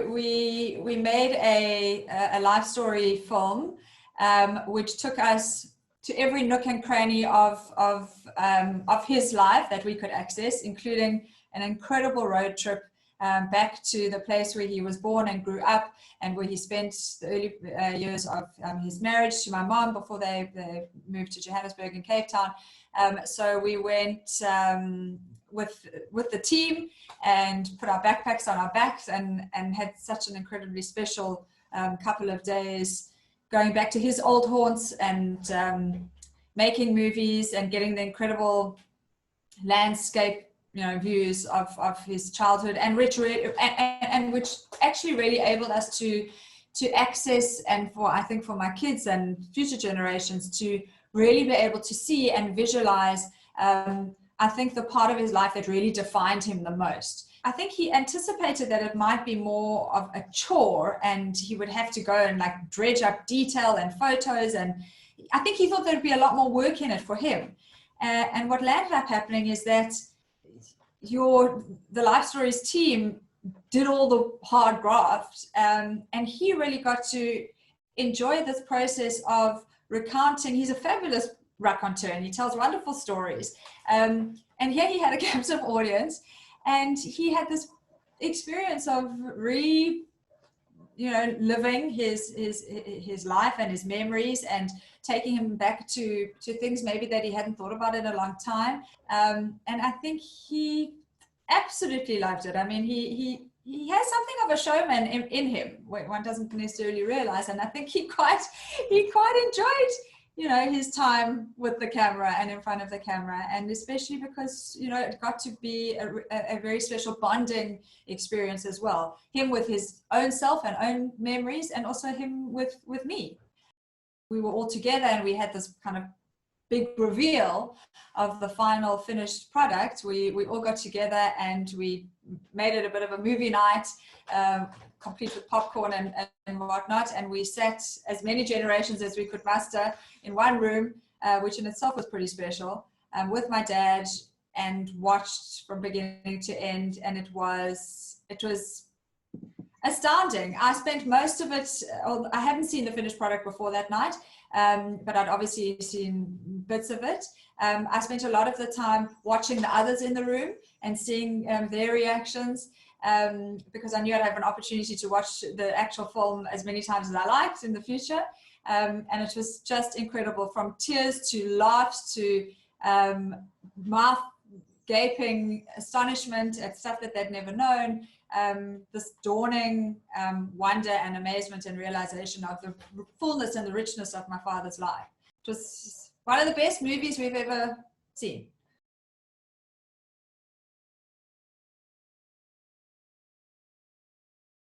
We made a life story film, which took us to every nook and cranny of his life that we could access, including an incredible road trip back to the place where he was born and grew up, and where he spent the early years of his marriage to my mom before they moved to Johannesburg and Cape Town. So we went with the team and put our backpacks on our backs and had such an incredibly special couple of days, going back to his old haunts and making movies and getting the incredible landscape, views of his childhood, and which actually really enabled us to access, and I think for my kids and future generations to really be able to see and visualize, I think, the part of his life that really defined him the most. I think he anticipated that it might be more of a chore and he would have to go and like dredge up detail and photos, and I think he thought there'd be a lot more work in it for him. And what landed up happening is that the Life Stories team did all the hard graft, and he really got to enjoy this process of recounting. He's a fabulous raconteur and he tells wonderful stories. And here he had a captive audience, and he had this experience of living his life and his memories, and taking him back to things maybe that he hadn't thought about in a long time. And I think he absolutely loved it. I mean, he has something of a showman in him, one doesn't necessarily realize. And I think he quite enjoyed, his time with the camera and in front of the camera, and especially because, it got to be a very special bonding experience as well. Him with his own self and own memories, and also him with me. We were all together and we had this kind of big reveal of the final finished product. We all got together and we made it a bit of a movie night, complete with popcorn and whatnot. And we sat as many generations as we could muster in one room, which in itself was pretty special, with my dad, and watched from beginning to end. And it was astounding. I spent most of it, I hadn't seen the finished product before that night, but I'd obviously seen bits of it. I spent a lot of the time watching the others in the room and seeing their reactions, because I knew I'd have an opportunity to watch the actual film as many times as I liked in the future. And it was just incredible, from tears to laughs to mouth gaping astonishment at stuff that they'd never known. This dawning wonder and amazement and realization of the fullness and the richness of my father's life. It was one of the best movies we've ever seen.